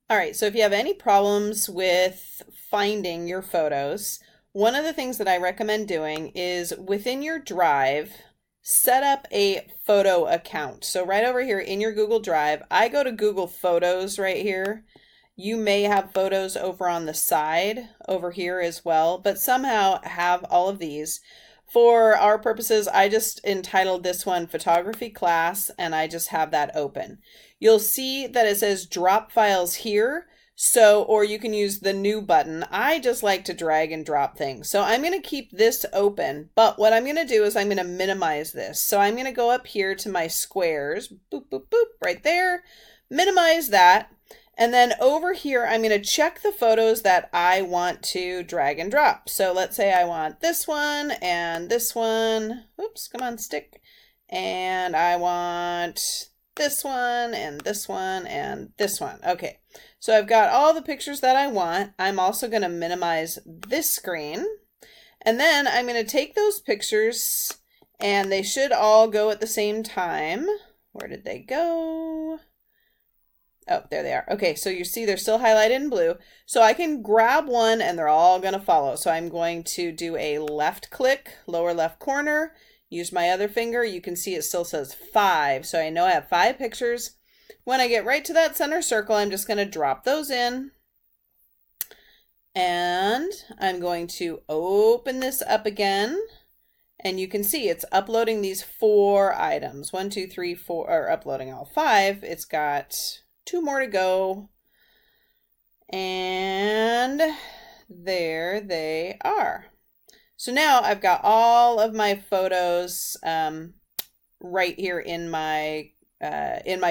All right, so if you have any problems with finding your photos, one of the things that I recommend doing is within your drive, set up a photo account. So right over here in your Google Drive, I go to Google Photos right here. You may have photos over on the side over here as well, but somehow have all of these. For our purposes, I just entitled this one Photography Class, and I just have that open. You'll see that it says drop files here. So, or you can use the new button. I just like to drag and drop things. So I'm going to keep this open, but what I'm going to do is I'm going to minimize this. So I'm going to go up here to my squares, boop, boop, boop, right there, minimize that. And then over here, I'm going to check the photos that I want to drag and drop. So let's say I want this one and this one. Oops, come on, stick. And I want this one and this one and this one. Okay, so I've got all the pictures that I want. I'm also going to minimize this screen. And then I'm going to take those pictures and they should all go at the same time. Where did they go? Oh, there they are. Okay, so you see they're still highlighted in blue. So I can grab one and they're all going to follow. So I'm going to do a left click, lower left corner, use my other finger. You can see it still says 5. So I know I have 5 pictures. When I get right to that center circle, I'm just going to drop those in. And I'm going to open this up again. And you can see it's uploading these 4 items. 1, 2, 3, 4, or uploading all 5. It's got 2 more to go, and there they are. So now I've got all of my photos right here in my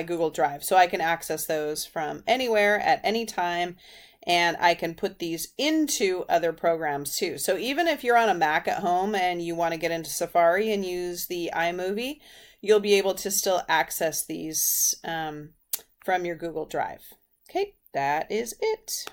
Google Drive, so I can access those from anywhere at any time, and I can put these into other programs too. So even if you're on a Mac at home and you want to get into Safari and use the iMovie, you'll be able to still access these from your Google Drive. Okay, that is it.